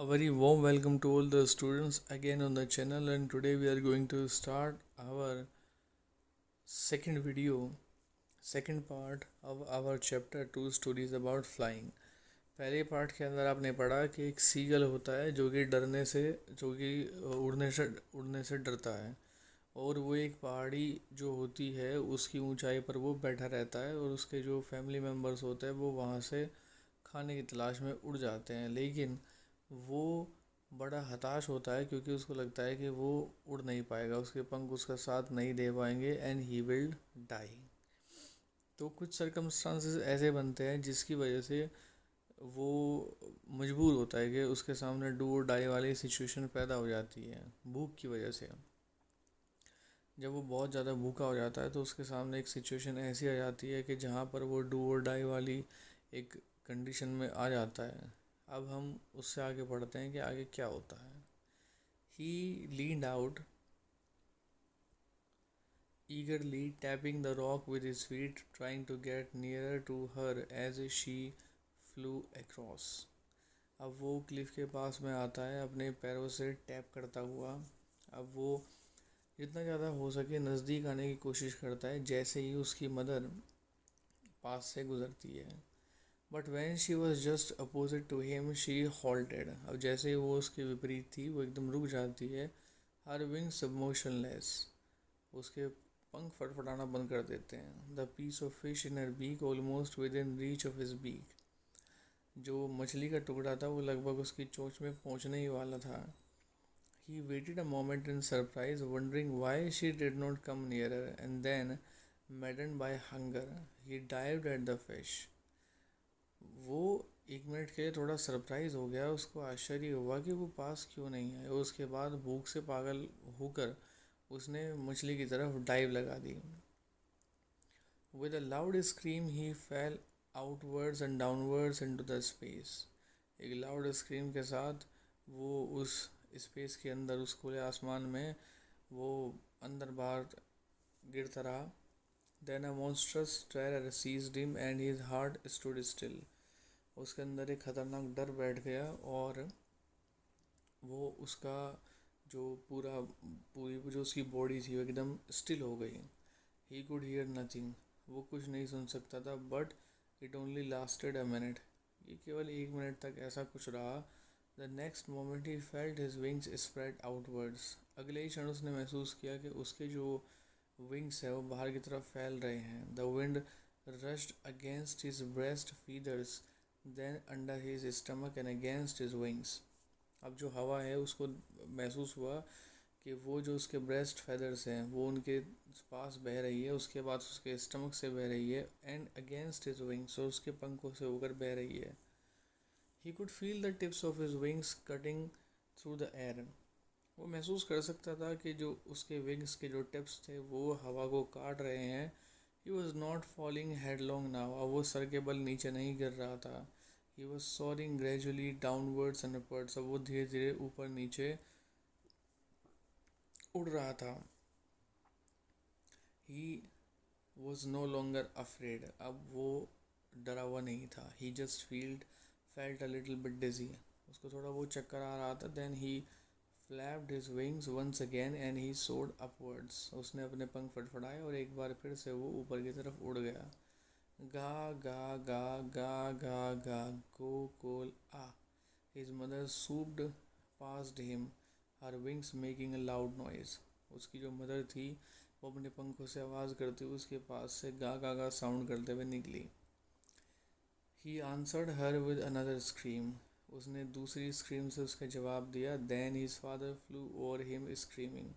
A very warm welcome to all the students again on the channel, and today we are going to start our second video, second part of our chapter 2 stories about flying। पहले part के अंदर आपने पढ़ा कि एक seagull होता है जो कि उड़ने से डरता है, और वो एक पहाड़ी जो होती है उसकी ऊंचाई पर वो बैठा रहता है, और उसके जो फैमिली मेम्बर्स होते हैं वो वहाँ से खाने की तलाश में उड़ जाते हैं। लेकिन वो बड़ा हताश होता है क्योंकि उसको लगता है कि वो उड़ नहीं पाएगा, उसके पंख उसका साथ नहीं दे पाएंगे एंड ही विल डाई। तो कुछ सर्कमस्टांसेस ऐसे बनते हैं जिसकी वजह से वो मजबूर होता है कि उसके सामने डू और डाई वाली सिचुएशन पैदा हो जाती है भूख की वजह से। जब वो बहुत ज़्यादा भूखा हो जाता है तो उसके सामने एक सिचुएशन ऐसी आ जाती है कि जहाँ पर वो डू और डाई वाली एक कंडीशन में आ जाता है। अब हम उससे आगे बढ़ते हैं कि आगे क्या होता है। He leaned out eagerly, tapping the rock with his feet, trying to get nearer to her as she flew across। अब वो क्लिफ के पास में आता है अपने पैरों से टैप करता हुआ। अब वो जितना ज़्यादा हो सके नज़दीक आने की कोशिश करता है जैसे ही उसकी मदर पास से गुजरती है। But when she was just opposite to him she halted. अब जैसे ही वो उसके विपरीत थी वो एकदम रुक जाती है। हर विंग्स मोशनलेस, उसके पंख फटफटाना बंद कर देते हैं। The piece of fish in her beak almost within reach of his beak. जो मछली का टुकड़ा था वो लगभग उसकी चोंच में पहुंचने ही वाला था। He waited a moment in surprise, wondering why she did not come nearer, and then madden by hunger he dived at the fish. वो एक मिनट के लिए थोड़ा सरप्राइज हो गया, उसको आश्चर्य हुआ कि वो पास क्यों नहीं है। उसके बाद भूख से पागल होकर उसने मछली की तरफ डाइव लगा दी। With a loud scream he fell outwards and downwards into the space. एक लाउड स्क्रीम के साथ वो उस स्पेस के अंदर, उस खुले आसमान में वो अंदर बाहर गिरता रहा। Then a monstrous terror seized him and his heart stood still. उसके अंदर एक खतरनाक डर बैठ गया और वो उसका जो पूरी जो उसकी बॉडी थी वो एकदम स्टिल हो गई। ही कुड हियर नथिंग, वो कुछ नहीं सुन सकता था। But it only lasted a minute, ये केवल एक मिनट तक ऐसा कुछ रहा। The next moment he felt his wings spread outwards. अगले ही क्षण उसने महसूस किया कि उसके जो विंग्स है वो बाहर की तरफ फैल रहे हैं। The wind rushed against his breast feathers, then under his stomach and against his wings. अब जो हवा है उसको महसूस हुआ कि वो जो उसके ब्रेस्ट फेदर्स हैं वो उनके पास बह रही है, उसके बाद उसके स्टमक से बह रही है, एंड अगेंस्ट हिज विंग्स, और उसके पंखों से होकर बह रही है। He could feel the tips of his wings cutting through the air. वो महसूस कर सकता था कि जो उसके विंग्स के जो टिप्स थे वो हवा को काट रहे हैं। He was not falling headlong now, अब वो सर के बल नीचे नहीं गिर रहा था। He was soaring gradually downwards and upwards, अब वो धीरे धीरे ऊपर नीचे उड़ रहा था। He was no longer afraid, अब वो डरा हुआ नहीं था। He just felt a little bit dizzy, उसको थोड़ा वो चक्कर आ रहा था। Then he flapped his wings once again and he soared upwards, उसने अपने पंख फड़फड़ाए और एक बार फिर से वो ऊपर की तरफ उड़ गया। गा गा गा गा गा गा गो कोल आ। His mother swooped past him, her wings making a loud noise. उसकी जो मदर थी वो अपने पंखों से आवाज़ करते हुए उसके पास से गा गा गा साउंड करते हुए निकली। He answered her with another scream, उसने दूसरी स्क्रीम से उसका जवाब दिया। Then his father flew over him screaming.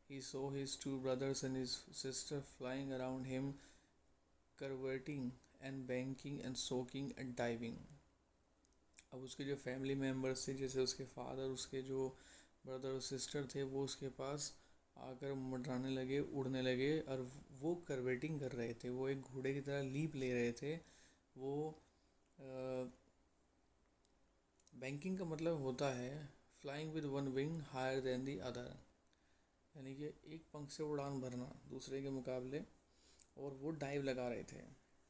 He saw his two brothers and his sister flying around him, curveting and banking and soaking and diving। अब उसके जो family members थे, जैसे उसके फादर, उसके जो ब्रदर और सिस्टर थे, वो उसके पास आकर मंडराने लगे, उड़ने लगे, और वो करवेटिंग कर रहे थे, वो एक घोड़े की तरह लीप ले रहे थे। वो बैंकिंग का मतलब होता है flying with one wing higher than the other, यानी कि एक पंख से उड़ान भरना दूसरे के मुकाबले, और वो डाइव लगा रहे थे।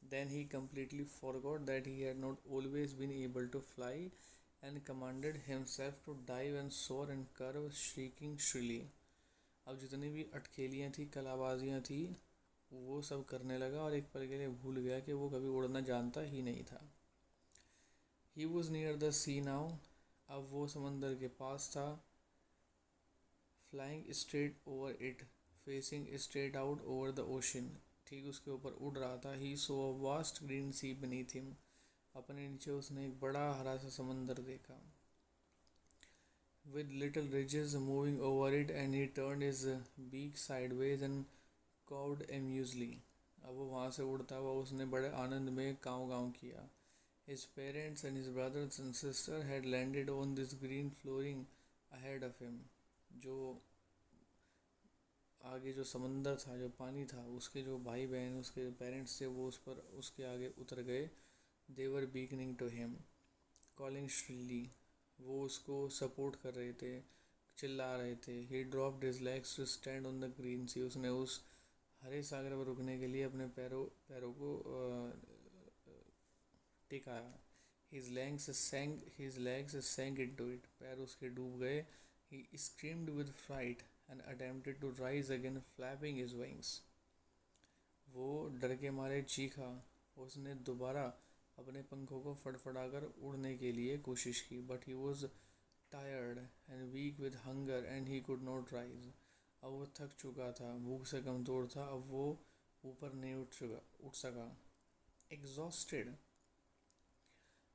Then he completely forgot that he had not always been able to fly and commanded himself to dive and soar and curve, shrieking shrilly. अब जितनी भी अटखेलियाँ थी, कलाबाजियाँ थी, वो सब करने लगा और एक पल के लिए भूल गया कि वो कभी उड़ना जानता ही नहीं था. He was near the sea now. अब वो समंदर के पास था. Flying straight over it, facing straight out over the ocean. ठीक उसके ऊपर उड़ रहा था. He saw a vast green sea beneath him. अपने नीचे उसने एक बड़ा हरा सा समंदर देखा. With little ridges moving over it, and he turned his beak sideways and cawed amusedly. अब वो वहाँ से उड़ता हुआ उसने बड़े आनंद में काँव काँव किया. His parents and his brothers and sister had landed on this green flooring ahead of him. जो आगे जो समंदर था, जो पानी था, उसके जो भाई बहन, उसके पेरेंट्स थे, वो उस पर उसके आगे उतर गए. They were beckoning to him, calling shrilly. वो उसको सपोर्ट कर रहे थे, चिल्ला रहे थे. He dropped his legs to stand on the green sea. उसने उस हरे सागर पर रुकने के लिए अपने पैरों को टिकाया. His legs sank into it. पैर उसके डूब गए. He screamed with fright and attempted to rise again, flapping his wings. वो डर के मारे चीखा. उसने दोबारा अपने पंखों को फड़फड़ाकर उड़ने के लिए कोशिश की. But he was tired and weak with hunger and he could not rise. अब वो थक चुका था, भूख से कमज़ोर था. अब वो ऊपर नहीं उठ सका. Exhausted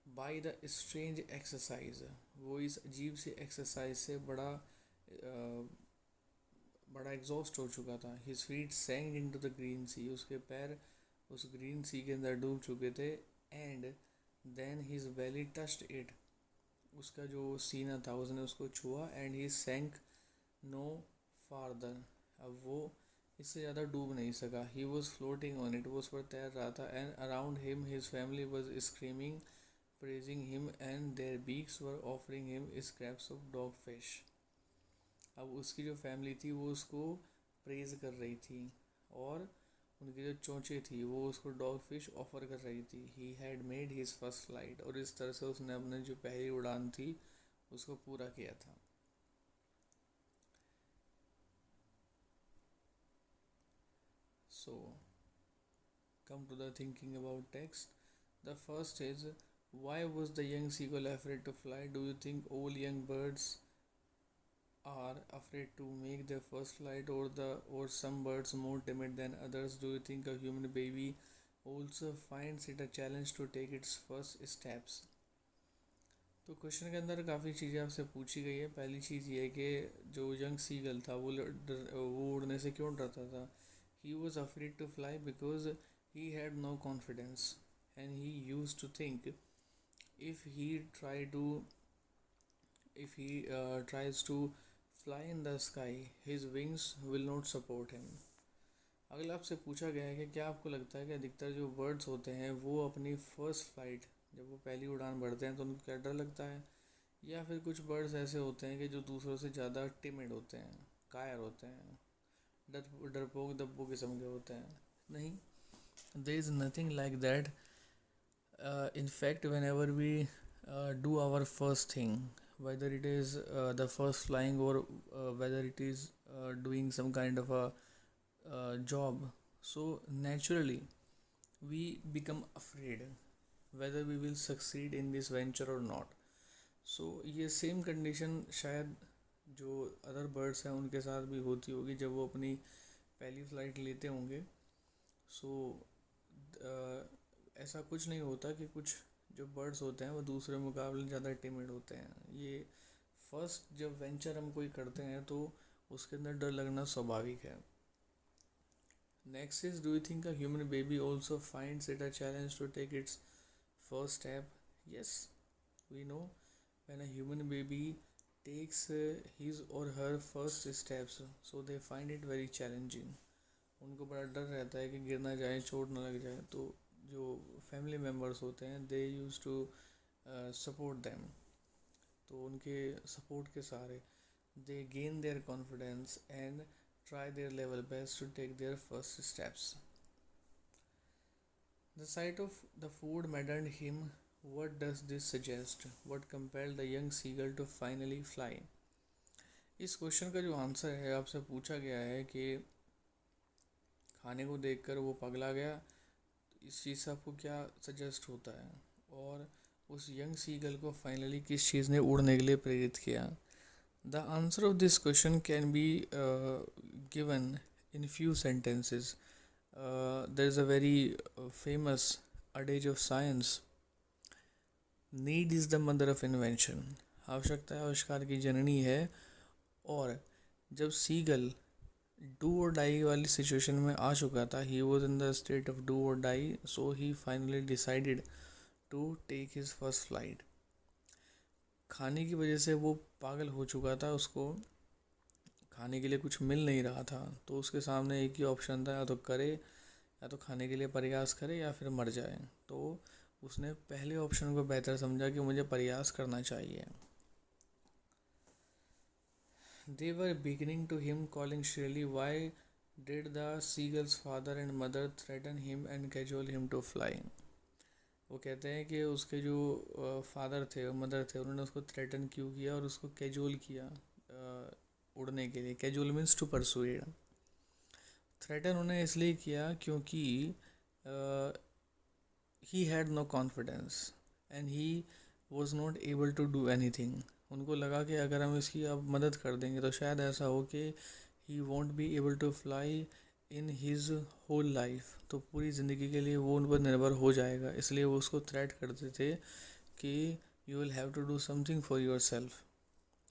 by the strange exercise. वो इस अजीब सी एक्सरसाइज से बड़ा एग्जॉस्ट हो चुका था. His feet sank into the green sea. उसके पैर उस ग्रीन सी के अंदर डूब चुके थे. And then his belly touched it. उसका जो सीना था उसने उसको छुआ. And he sank no farther. अब वो इससे ज़्यादा डूब नहीं सका. He was floating on it. वो उस पर तैर रहा था. And around him his family was screaming, praising him, and their beaks were offering him scraps of dogfish. अब उसकी जो फैमिली थी वो उसको प्रेज कर रही थी और उनकी जो चोंचें थी वो उसको डॉग फिश ऑफ़र कर रही थी. He had made his first flight. और इस तरह से उसने अपने जो पहली उड़ान थी उसको पूरा किया था. So, come to the thinking about text. The first is, why was the young seagull afraid to fly? Do you think all young birds are afraid to make their first flight, or some birds more timid than others? Do you think a human baby also finds it a challenge to take its first steps? तो question के अंदर काफ़ी चीज़ें आपसे पूछी गई है. पहली चीज़ ये है कि जो यंग सीगल था वो उड़ने से क्यों डरता था. He was afraid to fly because he had no confidence, and he used to think if he tries to fly in the sky, his wings will not support him. अगला आपसे पूछा गया है कि क्या आपको लगता है कि अधिकतर जो बर्ड्स होते हैं वो अपनी फर्स्ट फ्लाइट, जब वो पहली उड़ान भरते हैं तो उनको क्या डर लगता है, या फिर कुछ बर्ड्स ऐसे होते हैं कि जो दूसरों से ज़्यादा टिमिड होते हैं, कायर होते हैं, डरपोक दब्बू किस्म के होते हैं. नहीं, there is nothing like that. In fact, whenever we do our first thing, whether it is the first flying or whether it is doing some kind of a job, so naturally we become afraid whether we will succeed in this venture or not. So ये same condition शायद जो other birds हैं उनके साथ भी होती होगी जब वो अपनी पहली फ़्लाइट लेते होंगे. सो ऐसा कुछ नहीं होता कि कुछ जो बर्ड्स होते हैं वो दूसरे मुकाबले ज़्यादा टिमिड होते हैं. ये फर्स्ट जब वेंचर हम कोई करते हैं तो उसके अंदर डर लगना स्वाभाविक है. Next is, do you think a human baby also finds it a challenge to take its first step? Yes, we know when a human baby takes his or her first steps, so they find it very challenging. उनको बड़ा डर रहता है कि गिर ना जाए, चोट ना लग जाए. तो जो फैमिली मेम्बर्स होते हैं दे यूज टू सपोर्ट देम. तो उनके सपोर्ट के सहारे दे gain there confidence and try their level best to take their first steps. The sight of the food maddened him What does this suggest? What compelled the young seagull to finally fly? इस question का जो answer है, आपसे पूछा गया है कि खाने को देखकर वो पगला गया, तो इस चीज़ से आपको क्या सजेस्ट होता है, और उस यंग सीगल को फाइनली किस चीज़ ने उड़ने के लिए प्रेरित किया? The answer of this question can be given in few sentences. There is a very famous adage of science: need is the mother of invention. आवश्यकता आविष्कार की जननी है। और जब सीगल डू और डाई वाली सिचुएशन में आ चुका था, he was in the state of do or die, so he finally decided to take his first flight. खाने की वजह से वो पागल हो चुका था, उसको खाने के लिए कुछ मिल नहीं रहा था, तो उसके सामने एक ही ऑप्शन था, या तो करे, या तो खाने के लिए प्रयास करे, या फिर मर जाए। तो उसने पहले ऑप्शन को बेहतर समझा कि मुझे प्रयास करना चाहिए। They were beginning to him, calling shrilly. Why did the seagull's father and mother threaten him and cajole him to fly? वो कहते हैं कि उसके जो फादर थे और मदर थे, उन्होंने उसको थ्रेटन क्यों किया और उसको कैजुअल किया उड़ने के लिए। Cajole means to persuade. Threaten उन्हें इसलिए किया क्योंकि he had no confidence and he was not able to do anything. उनको लगा कि अगर हम इसकी अब मदद कर देंगे तो शायद ऐसा हो कि he won't be able to fly in his whole life, तो पूरी ज़िंदगी के लिए वो उन पर निर्भर हो जाएगा। इसलिए वो उसको थ्रेट करते थे कि you will have to do something for yourself.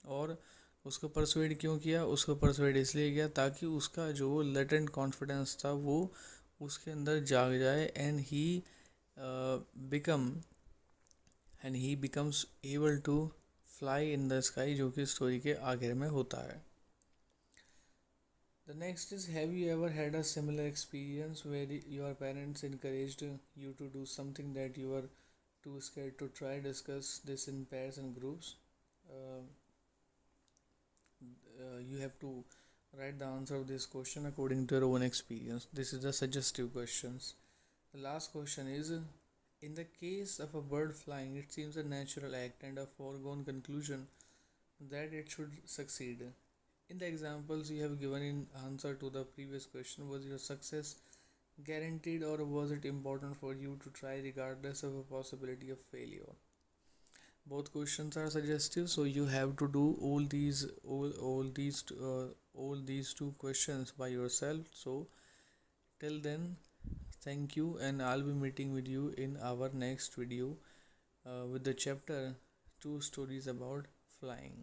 और उसको परसुएड क्यों किया? उसको परसुएड इसलिए किया ताकि उसका जो लेटेंट कॉन्फिडेंस था वो उसके अंदर जाग जाए, and he become and he becomes able to fly in the sky, जो कि स्टोरी के आखिर में होता है। The next is, have you ever had a similar experience where your parents encouraged you to do something that you were too scared to try? Discuss this in pairs and groups. Uh, you have to write the answer of this question according to your own experience. This is the suggestive questions. The last question is, in the case of a bird flying, it seems a natural act and a foregone conclusion that it should succeed. In the examples you have given in answer to the previous question, was your success guaranteed, or was it important for you to try regardless of a possibility of failure? Both questions are suggestive, so you have to do all these two questions by yourself. So till then, thank you, and I'll be meeting with you in our next video with the chapter 2 stories about flying.